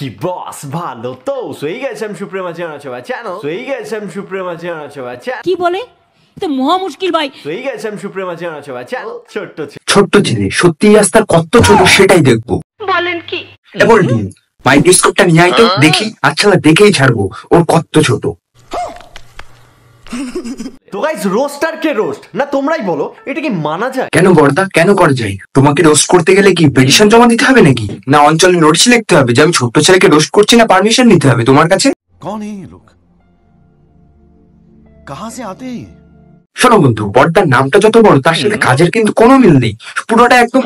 কি বস ভালো তো সই গেছে আমি সুপ্রিমা চ্যানেল সই গেছে আমি সুপ্রিমা চ্যানেল কি বলে তো মহা মুশকিল ভাই সই গেছে আমি সুপ্রিমা চ্যানেল ছোট্ট ছেলে সত্যি আজ তার কত ছোট সেটাই দেখবো। বলেন কি বলবি মাইক্রোস্কোপটা নিয়ে আয় তো দেখি। আচ্ছা না দেখেই ছাড়বো ওর কত ছোট। তো গাইস রোস্টার কে রোস্ট না তোমরাই বলো এটা কি মানা যায়? কেন বর্দা কেন করা যায়? তোমাকে রোস্ট করতে গেলে কি পিটিশন জমা দিতে হবে নাকি? না অঞ্চলে নোটিশ লিখতে হবে যে আমি ছোট্ট ছেলেকে রোস্ট করছি না পারমিশন নিতে হবে তোমার কাছে? कौन है ये लोग कहां से आते हैं? শোনো বন্ধু বর্দার নামটা যত বড় তার সাথে কাজের কিন্তু কোনো মিল নেই, পুরোটা একদম।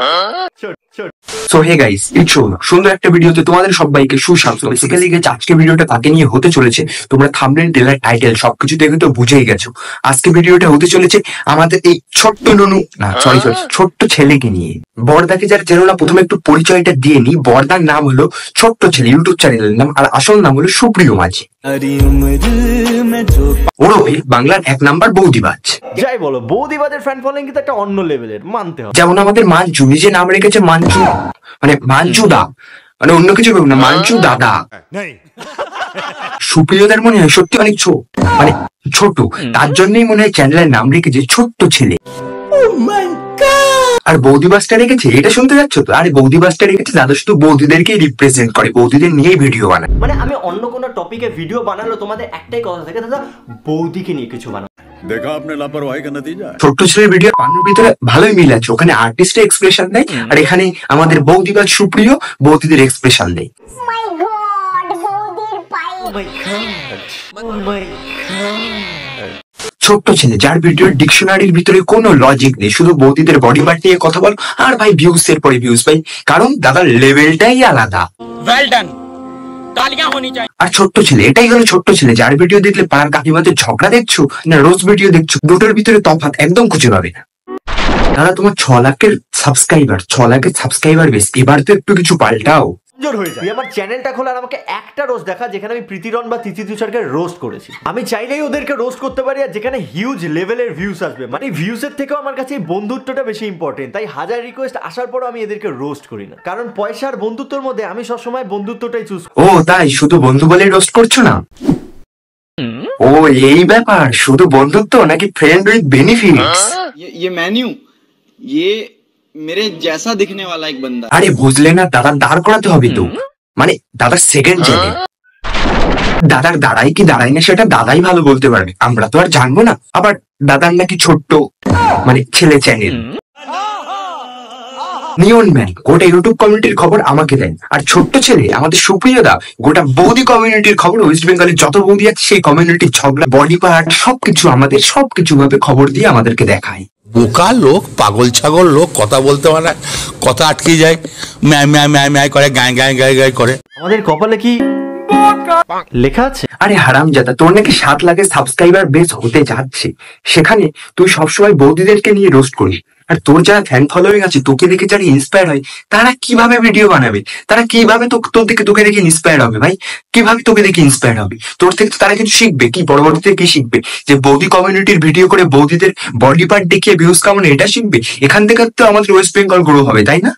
সো হে গাইস ইটস সুন্দর একটা ভিডিওতে তোমাদের সবাইকে সুস্বাগত। বেসিক্যালি গেছে আজকে ভিডিওটা কাকে নিয়ে হতে চলেছে তোমরা থাম্বনেল ট্রেলার টাইটেল সবকিছু দেখে তো বুঝেই গেছো। আজকে ভিডিওটা হতে চলেছে আমাদের এই ছোট্ট নুনু না সরি ছোট্ট ছেলেকে নিয়ে। বর্দাকে যারা চেনো না প্রথমে একটু পরিচয়টা দিয়ে নি। বর্দার নাম হলো ছোট্ট ছেলে ইউটিউব চ্যানেলের নাম, আর আসল নাম হলো সুপ্রিয় মাঝি। ওরফে বাংলার 1 নাম্বার বৌদিবাজ। যাই বলো বৌদিবাজের ফ্যান ফলোইং কিন্তু একটা অন্য লেভেলের মানতে হবে। যেমন আমাদের মাঞ্জু নিজে নাম রেখেছে মাঞ্জু, মানে মাঞ্জু দা, মানে অন্য কিছু ভেবো না, মাঞ্জু দাদা। সুপ্রিয়দের মনে হয় সত্যি অনেক মানে ছোট, তার জন্যই মনে হয় চ্যানেলের নাম রেখেছে ছোট্ট ছেলে। আর বৌদিবাসটা রেখেছে এটা শুনতে যাচ্ছ তো? আরে বৌদিবাসটা রেখেছে দাদা শুধু বৌদিদেরকে রিপ্রেজেন্ট করে, বৌদিদের নিয়েই ভিডিও বানায়। মানে আমি অন্য কোনো টপিকে ভিডিও বানালো তোমাদের একটাই কথা থাকে দাদা বৌদিকে নিয়ে কিছু বানাও। देखा आपने लापरवाही का नतीजा। ছোট্ট ছেলের ভিডিও বানানোর ভিতরে ভালোই মিল আছে, ওখানে আর্টিস্টের এক্সপ্রেশন দেয় আর এখানে আমাদের বৌদিবাজ সুপ্রিয় বৌদিদের এক্সপ্রেশন দেয়। ছোট্ট ছেলে যার ভিডিওর ডিকশনারির ভিতরে কোনো লজিক নেই, শুধু বৌদিদের বডি পার্ট নিয়ে কথা বল আর ভাই ভিউজ এর পরে ভিউজ পাই, কারণ দাদার লেভেলটাই আলাদা। ওয়েল ডান, তালিয়াं होनी चाहिए। আর ছোট্ট ছেলে এটাই হলো ছোট্ট ছেলে যার ভিডিও দেখলে পাড়ার কাকিমাদের ঝগড়া দেখছো না রোজ ভিডিও দেখছো, দুটোর ভিতরে তফাৎ একদম খুঁজে পাবে না। দাদা তোমার 6 লাখের সাবস্ক্রাইবার বেশ, এবার তো একটু কিছু পাল্টাও। আমার চ্যানেলটা খোলা আর আমাকে একটা রোস্ট দেখা যেখানে আমি প্রীতিরন বা তিথি তুষারকে রোস্ট করেছি। আমি চাইলেই ওদেরকে রোস্ট করতে পারি আর যেখানে হিউজ লেভেলের ভিউজ আসবে, মানে ভিউজের থেকেও আমার কাছে বন্ধুত্বটা বেশি ইম্পর্টেন্ট। তাই হাজার রিকোয়েস্ট আসার পরও আমি এদেরকে রোস্ট করি না, কারণ পয়সা আর বন্ধুত্বের মধ্যে আমি সবসময় বন্ধুত্বটাই চুজ করি। ও তাই শুধু বন্ধু বলেই রোস্ট করছো না? ও এই ব্যাপার, শুধু বন্ধুত্ব নাকি ফ্রেন্ড উইথ বেনিফিটস? ये मेन्यू ये मेरे जैसा दिखने वाला एक बंदा। আরে বুঝলে না দাদা দাঁড় করাতে হবে তো, মানে দাদার সেকেন্ড চ্যানেল। দাদার দাঁড়াই কি দাঁড়াই না সেটা দাদাই ভালো বলতে পারবে, আমরা তো আর জানবো না। আবার দাদার নাকি ছোট্ট মানে ছেলে চ্যানেল। নিয়ন ম্যান গোটা ইউটিউব কমিউনিটির খবর আমাকে দেন, আর ছোট্ট ছেলে আমাদের সুপ্রিয় দা গোটা বৌদি কমিউনিটির খবর, ওয়েস্ট বেঙ্গলের যত বৌদি আছে সেই কমিউনিটির ঝগড়া বডি পার্ট সবকিছু আমাদের সবকিছু ভাবে খবর দিয়ে আমাদেরকে দেখায়। বোকা লোক পাগল ছাগল লোক কথা বলতে পারে কথা আটকে যায়, ম্যায় ম্যায় ম্যায় ম্যায় করে গায় গায় গায় গায় করে। আমাদের কপালে কি লেখা আছে? আরে হারামজাদা তোর নাকি 7 লাখের সাবস্ক্রাইবার বেস হতে যাচ্ছে, সেখানে তুই সবসময় বৌদিদেরকে নিয়ে রোস্ট করিস। আর তোর যারা ফ্যান ফলোয়িং আছে তোকে দেখে যারা ইন্সপায়ার হয় তারা কিভাবে ভিডিও বানাবে, তারা কিভাবে তোকে দেখে ইন্সপায়ার হবে ভাই? কিভাবে তোকে দেখে ইন্সপায়ার হবে? তোর থেকে তো তারা কিছু শিখবে, কি পরবর্তীতে কি শিখবে? যে বৌদি কমিউনিটির ভিডিও করে বৌদিদের বডি পার্ট দেখিয়ে ভিউজ কামানো এটা শিখবে? এখান থেকে তো আমাদের ওয়েস্ট বেঙ্গল গ্রো হবে, তাই না?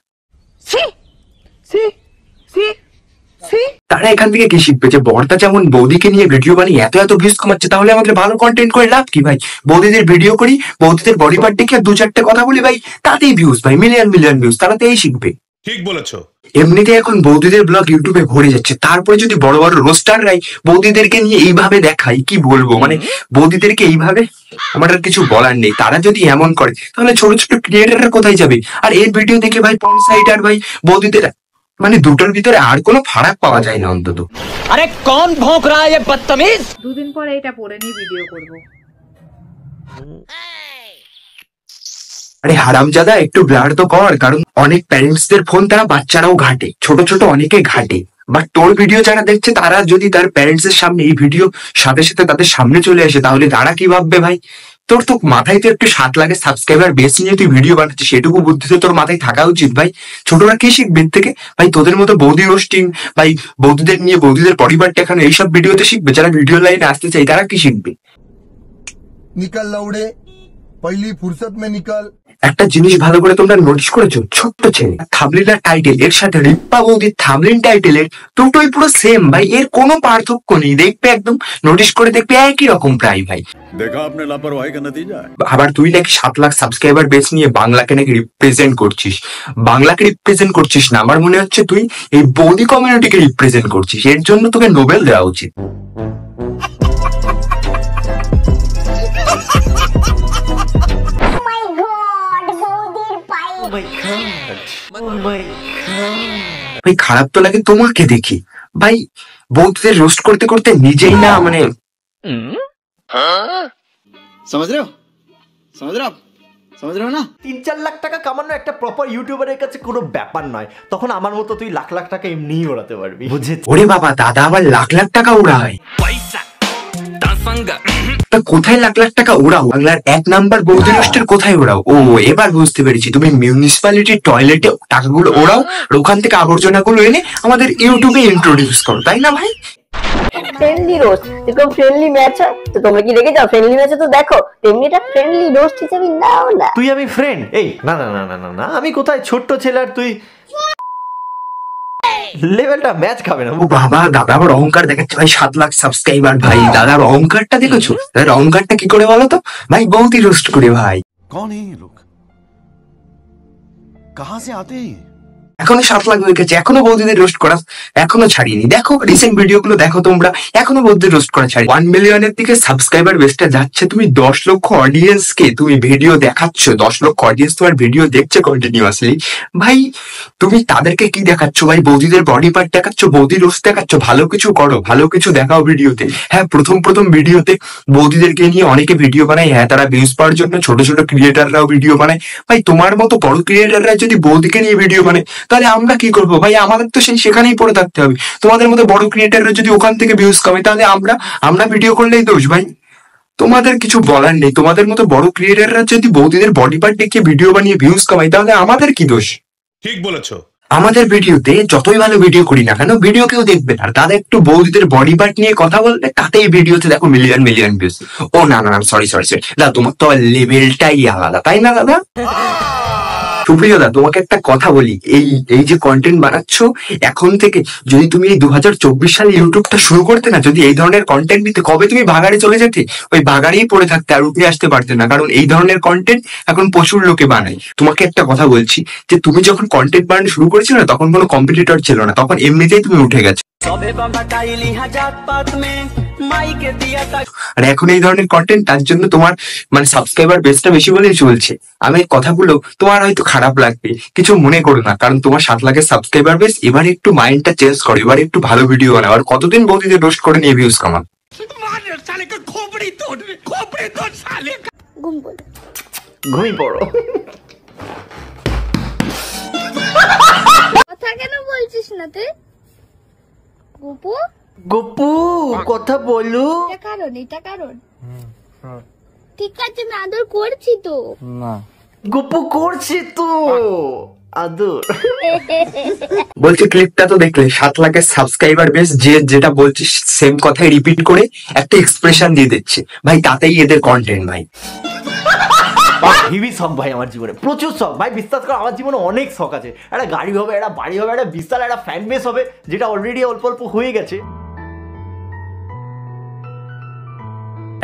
তারা এখান থেকে কি শিখবে যে বর্দা যেমন বৌদিকে নিয়ে ভিডিও বানিয়ে এত ভিউজ কমাচ্ছে, তাহলে আমাদের ভালো কন্টেন্ট করে লাভ কি ভাই? বৌদিদের ভিডিও করি, বৌদিদের বডি পার্ট দেখে 2-4টে কথা বলি ভাই, তাতেই ভিউজ ভাই, মিলিয়ন ভিউজ, তারা তো এই শিখবে। ঠিক বলেছো। এমনিতে এখন বৌদিদের ব্লগ ইউটিউবে ভরে যাচ্ছে, তারপরে যদি বড় বড় রোস্টাররাই বৌদিদেরকে নিয়ে এইভাবে দেখাই কি বলবো, মানে বৌদিদেরকে এইভাবে আমার আর কিছু বলার নেই। তারা যদি এমন করে তাহলে ছোট ছোট ক্রিয়েটাররা কোথায় যাবে? আর এর ভিডিও দেখে ভাই পর্ন সাইট আর ভাই বৌদিদের মানে দুটোর ভিতরে আর কোনো ফারাক পাওয়া যায় না অন্তত। আরে কোন ভোঁক রা ये बदतमीज। দুদিন পরে এটা পরে নিয়ে ভিডিও করব। আরে হারামজাদা একটু ব্লার তো কর, কারণ অনেক প্যারেন্টসদের ফোন তারা বাচ্চারাও ঘাটে, ছোট ছোট অনেকে ঘাটে। বাট তোর ভিডিও যারা দেখছে তারা যদি তার প্যারেন্টস এর সামনে এই ভিডিও সাথে সাথে তাদের সামনে চলে আসে তাহলে তারা কি ভাববে ভাই? তোর তো মাথায় তো একটু 7 লাখের সাবস্ক্রাইবার বেস নিয়ে তুই ভিডিও বানাচ্ছিস, সেটুকু বুদ্ধি তো তোর মাথায় থাকা উচিত ভাই। ছোটরা কি শিখবে থেকে ভাই? তোদের মতো বৌদি রোস্টিং ভাই, বৌদিদের নিয়ে বৌদিদের বডি পার্ট দেখানো এইসব ভিডিওতে শিখবে। যারা ভিডিও লাইনে আসতে চাই তারা কি শিখবে? निकल लौड़े पहली फुर्सत में निकल। একটা জিনিস ভালো করে তোমরা নোটিস করেছো, ছোট্ট ছেলে থামলিনের টাইটেল এর সাথে রিপ্পা বৌদির থামলিন টাইটেলের দুটোই পুরো সেম ভাই, এর কোনো পার্থক্য নেই। দেখবে একদম নোটিস করে দেখবে একই রকম প্রায় ভাই। देखा आपने लापरवाही का नतीजा है। আবার তুই নাকি 7 লাখ সাবস্ক্রাইবার বেস নিয়ে বাংলাকে নাকি রিপ্রেজেন্ট করছিস। বাংলাকে রিপ্রেজেন্ট করছিস না, আমার মনে হচ্ছে তুই এই বৌদি কমিউনিটিকে রিপ্রেজেন্ট করছিস। এর জন্য তোকে নোবেল দেওয়া উচিত। ভাই খারাপ তো লাগে তোমাকে দেখি ভাই, বৌদিদের রোস্ট করতে করতে নিজেই না মানে समझ रहे हो, समझ रहे हो आप, समझ रहे हो ना। 3-4 লাখ টাকা কামানো একটা প্রপার ইউটিউবারের কাছে কোনো ব্যাপার নয়। তখন আমার মতো তুই লাখ লাখ টাকা এমনিই ওড়াতে পারবি, বুঝেছিস? ওরে বাবা, দাদা আবার লাখ লাখ টাকা উড়ায়? তা কোথায় লাখ লাখ টাকা ওড়াও? বাংলার 1 নাম্বার বৌদি রোস্টের কোথায় ওড়াও? ও এবার বুঝতে পেরেছি, তুমি মিউনিসিপ্যালিটির টয়লেটে টাকাগুলো ওড়াও আর ওখান থেকে আবর্জনাগুলো এনে আমাদের ইউটিউবে ইন্ট্রোডিউস করো, তাই না ভাই? ফ্রেন্ডলি রোস্ট, এরকম ফ্রেন্ডলি ম্যাচ হয় তো তোমরা কি দেখে যাও? ফ্রেন্ডলি ম্যাচে তো দেখো, তেমনি এটা ফ্রেন্ডলি রোস্ট হিসেবে নাও না। তুই আমি ফ্রেন্ড? এই না না না না না না, আমি কোথায় ছোট্ট ছেলে আর তুই লেভেলটা ম্যাচ খাবে না। ও বাবা, দাদা আবার অহংকার দেখাচ্ছে ভাই। 7 লাখ সাবস্ক্রাইবার ভাই, দাদার অহংকারটা দেখেছো? দাদার অহংকারটা কি করে বলো তো ভাই? বৌদি রোস্ট করে ভাই। कौन है ये लोग, कहाँ से आते हैं? এখনো 7 লাখ হয়ে গেছে, এখনো বৌদিদের রোস্ট করা এখনো ছাড়িনি। দেখো রিসেন্ট ভিডিও গুলো দেখো তোমরা, এখনো বৌদিদের রোস্ট করা ছাড়ি। 1 মিলিয়নের দিকে সাবস্ক্রাইবার বেসটা যাচ্ছে। তুমি 10 লক্ষ অডিয়েন্স কে তুমি ভিডিও দেখাচ্ছ, 10 লক্ষ অডিয়েন্স তোমার ভিডিও দেখছে কন্টিনিউয়াসলি ভাই। তুমি তাদেরকে কি দেখাচ্ছ ভাই? বৌদিদের বডি পার্ট দেখাচ্ছ, বৌদি রোস্ট দেখাচ্ছ? ভালো কিছু করো, ভালো কিছু দেখাও ভিডিওতে। হ্যাঁ, প্রথম ভিডিওতে বৌদিদেরকে নিয়ে অনেকে ভিডিও বানায়, হ্যাঁ তারা ভিউজ পাওয়ার জন্য। ছোট ছোট ক্রিয়েটাররাও ভিডিও বানায় ভাই। তোমার মতো বড় ক্রিয়েটাররা যদি বৌদিকে নিয়ে ভিডিও বানায় তাহলে আমরা কি করবো ভাই? আমাদের তো সেখানেই পড়ে থাকতে হবে। তোমাদের মতো বড় ক্রিয়েটাররা যদি ওখান থেকে ভিউজ কামায় তাহলে আমরা ভিডিও করলেই দোষ ভাই। তোমাদের কিছু বলার নেই। তোমাদের মতো বড় ক্রিয়েটাররা যদি বৌদিদের বডি পার্ট দেখিয়ে ভিডিও বানিয়ে ভিউজ কামায় তাহলে আমাদের কি দোষ? ठीक বলেছো। আমাদের ভিডিওতে যতই ভালো ভিডিও করি না কেন, ভিডিও কেউ দেখবে না। তাদের একটু বৌদিদের বডি পার্ট নিয়ে কথা বলবে, তাতেই ভিডিওতে দেখো মিলিয়ন ভিউজ। ও না না, সরি দাদা, তোমার তো লেভেলটাই আলাদা, তাই না দাদা? সুপ্রিয় দা, তোমাকে একটা কথা বলি, এই যে কন্টেন্ট বানাচ্ছ এখন থেকে, যদি তুমি এই 2024 সালে ইউটিউবটা শুরু করতে না, যদি এই ধরনের কন্টেন্ট নিতে, কবে তুমি ভাগাড়ে চলে যেতে, ওই ভাগাড়েই পড়ে থাকতে, আর উঠে আসতে পারতে না। কারণ এই ধরনের কন্টেন্ট এখন প্রচুর লোকে বানায়। তোমাকে একটা কথা বলছি, যে তুমি যখন কন্টেন্ট বানানো শুরু করেছিলে না, তখন কোনো কম্পিটিটর ছিল না, তখন এমনিতেই তুমি উঠে গেছো। আর এখন এই ধরনের কন্টেন্ট, তার জন্য তোমার মানে সাবস্ক্রাইবার বেসটা বেশি বলেই চলছে। আমি কথাগুলো তোমার হয়তো খারাপ লাগবে, কিছু মনে করো না, কারণ তোমার 7 লাখের সাবস্ক্রাইবার বেস। এবার একটু মাইন্ডটা চেঞ্জ করো, এবার একটু ভালো ভিডিও বানাও। আর কতদিন বৌদিদের রোস্ট করে নিয়ে ভিউজ কামান? ঘুমিয়ে পড়ো। কথা কেন বলছিস না তুই গোপু? গপু কথা বলো। এটা কারণ ঠিক আছে, আমি আদর করছি তো। না, গপু করছি তো আদর। বলছি ক্লিপটা তো দেখলে, 7 লাখের সাবস্ক্রাইবার বেস, যে যেটা বলছিস সেম কথাই রিপিট করে একটা এক্সপ্রেশন দিয়ে দিচ্ছে ভাই, তাতেই এদের কন্টেন্ট ভাই। হেভি শখ ভাই আমার জীবনে, প্রচুর শখ ভাই। বিশ্বাস করো, আমার জীবনে অনেক শখ আছে। একটা গাড়ি হবে, একটা বাড়ি হবে, একটা বিশাল একটা ফ্যান বেস হবে, যেটা অলরেডি অল্প অল্প হয়ে গেছে।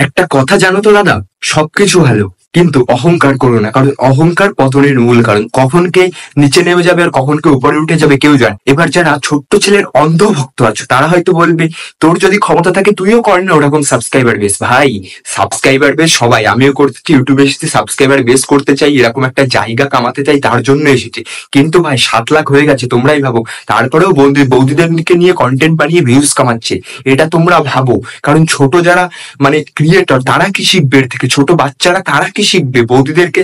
একটা কথা জানো তো দাদা, সবকিছু ভালো, কিন্তু অহংকার করো না, কারণ অহংকার পতনের মূল কারণ। কখন কে নিচে নেমে যাবে আর কখন কে উপরে উঠে যাবে কেউ জানে। এবার যারা ছোট্ট ছেলের অন্ধভক্ত আছো, তারা হয়তো বলবে তোর যদি ক্ষমতা থাকে তুইও কর না ওরকম সাবস্ক্রাইবার বেস। ভাই সাবস্ক্রাইবার বেস সবাই, আমিও করতেছি, ইউটিউবে এসেছি সাবস্ক্রাইবার বেস করতে চাই, এরকম একটা জায়গা কামাতে চাই, তার জন্য এসেছি। কিন্তু ভাই 7 লাখ হয়ে গেছে, তোমরাই ভাবো। তারপরেও বৌদিদেরকে নিয়ে কন্টেন্ট বানিয়ে ভিউজ কামাচ্ছে, এটা তোমরা ভাবো। কারণ ছোট যারা মানে ক্রিয়েটর, তারা কি শিখবে এর থেকে? ছোট বাচ্চারা তারা কি শিখবে? বৌদিদেরকে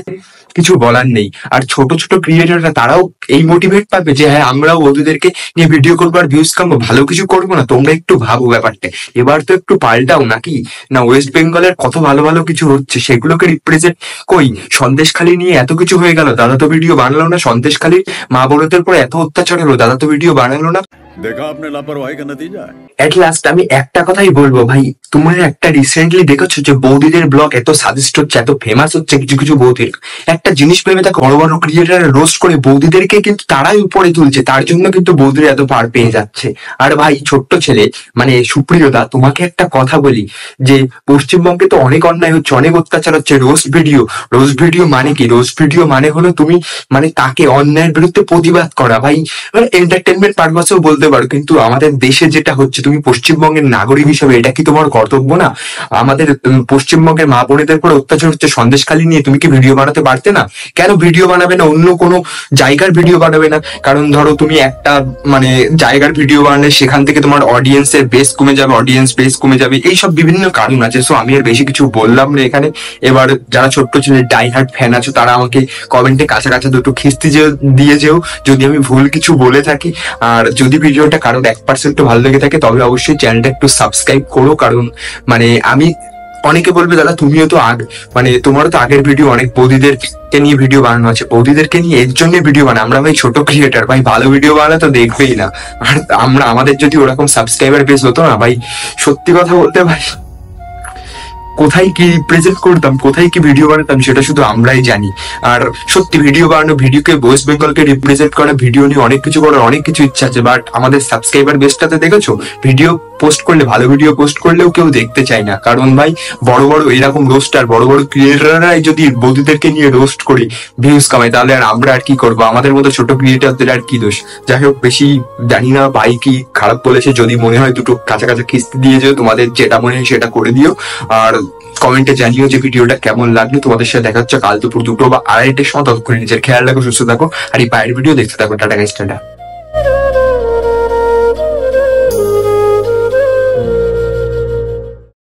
কিছু বলার নেই। আর ছোট ছোট ক্রিয়েটররা তারাও এই মোটিভেট পাবে যে হ্যাঁ আমরাও বৌদিদেরকে নিয়ে ভিডিও করবো আর ভিউজ কামবো, ভালো কিছু করবো না। তোমরা একটু ভাবো ব্যাপারটা, এবার তো একটু পাল্টাও নাকি না। ওয়েস্ট বেঙ্গলের কত ভালো ভালো কিছু হচ্ছে, সেগুলোকে রিপ্রেজেন্ট। কই সন্দেশখালী নিয়ে এত কিছু হয়ে গেল, দাদা তো ভিডিও বানালো না। সন্দেশখালীর মা বড়দের পরে এত অত্যাচার হলো, দাদা তো ভিডিও বানালো না। देखा आपने लापरवाही का नतीजा है। এট লাস্ট আমি একটা কথাই বলবো ভাই, তোমরা একটা রিসেন্টলি দেখেছো যে বৌদিদের ব্লগ এত সাজেস্ট হচ্ছে, এত ফেমাস হচ্ছে কিছু কিছু বৌদির, একটা জিনিস ভেবে দেখো, বড় বড় ক্রিয়েটার রোস্ট করে বৌদিদেরকে কিন্তু তারাই উপরে তুলছে, তার জন্য কিন্তু বৌদির এত পার পেয়ে যাচ্ছে। আর ভাই ছোট্ট ছেলে মানে সুপ্রিয়দা, তোমাকে একটা কথা বলি যে পশ্চিমবঙ্গে তো অনেক অন্যায় হচ্ছে, অনেক অত্যাচার হচ্ছে। রোস্ট ভিডিও মানে কি? রোস্ট ভিডিও মানে হলো তুমি মানে তাকে অন্যায়ের বিরুদ্ধে প্রতিবাদ করা ভাই, মানে এন্টারটেনমেন্ট পারপাসেও বলতে পারো। কিন্তু আমাদের দেশে যেটা হচ্ছে, তুমি পশ্চিমবঙ্গের নাগরিক হিসেবে এটা কি তোমার কর্তব্য না? আমাদের পশ্চিমবঙ্গের মা বোনেদের উপর অত্যাচার হচ্ছে, সন্দেশখালী নিয়ে তুমি কি ভিডিও বানাতে পারতে না? কেন ভিডিও বানাবে না? অন্য কোনো জায়গার ভিডিও বানাবে না? কারণ ধরো তুমি একটা মানে জায়গার ভিডিও বানালে সেখান থেকে তোমার অডিয়েন্সের বেস কমে যাবে, এইসব বিভিন্ন কারণ আছে। সো আমি আর বেশি কিছু বললাম না এখানে। এবার যারা ছোট্ট ছেলে ডাইহার্ট ফ্যান আছো তারা আমাকে কমেন্টে কাছে দুটো খিস্তি দিয়ে যেও যদি আমি ভুল কিছু বলে থাকি। আর যদি ভিডিওটা কারোর 1% ভালো লেগে থাকে তবে অবশ্যই চ্যানেলটা একটু সাবস্ক্রাইব করো, কারণ মানে আমি অনেকে বলবে দাদা তুমিও তো মানে তোমারও তো আগের ভিডিও অনেক বৌদিদেরকে নিয়ে ভিডিও বানানো আছে, বৌদিদেরকে নিয়ে এর জন্য ভিডিও বানাই। আমরা ভাই ছোট ক্রিয়েটার ভাই, ভালো ভিডিও বানালে তো দেখবেই না। আর আমাদের যদি ওরকম সাবস্ক্রাইবার বেস হতো না ভাই, সত্যি কথা বলতে ভাই কোথায় কি রিপ্রেজেন্ট করতাম, কোথায় কি ভিডিও বানাতাম সেটা শুধু আমরাই জানি। আর সত্যি ভিডিও বানানো, ভিডিওকে ওয়েস্ট বেঙ্গলকে রিপ্রেজেন্ট করা, ভিডিও নিয়ে অনেক কিছু করার অনেক কিছু ইচ্ছা আছে। বাট আমাদের সাবস্ক্রাইবার বেসটাতে দেখেছো ভিডিও পোস্ট করলে, ভালো ভিডিও পোস্ট করলেও কেউ দেখতে চায় না। কারণ ভাই বড় বড় এরকম রোস্টার, বড় বড় ক্রিয়েটাররাই যদি বৌদিদেরকে নিয়ে রোস্ট করি ভিউজ কামাই, তাহলে আর আমরা আর কি করবো? আমাদের মতো ছোট ক্রিয়েটারদের আর কি দোষ? যাই হোক, বেশি জানি না ভাই কি খারাপ বলেছে, যদি মনে হয় দুটো কাছাকাছি খিস্তি দিয়ে যেও, তোমাদের যেটা মনে হয় সেটা করে দিও। আর কমেন্টে জানিও যে ভিডিওটা কেমন লাগলো। তোমাদের সাথে দেখা হচ্ছে কাল দুপুর 2টো বা 2:30টার সময়। ততক্ষণ নিজের খেয়াল রাখো, সুস্থ থাকো, আর এই বাইরের ভিডিও দেখতে থাকো। Tata guys, tata.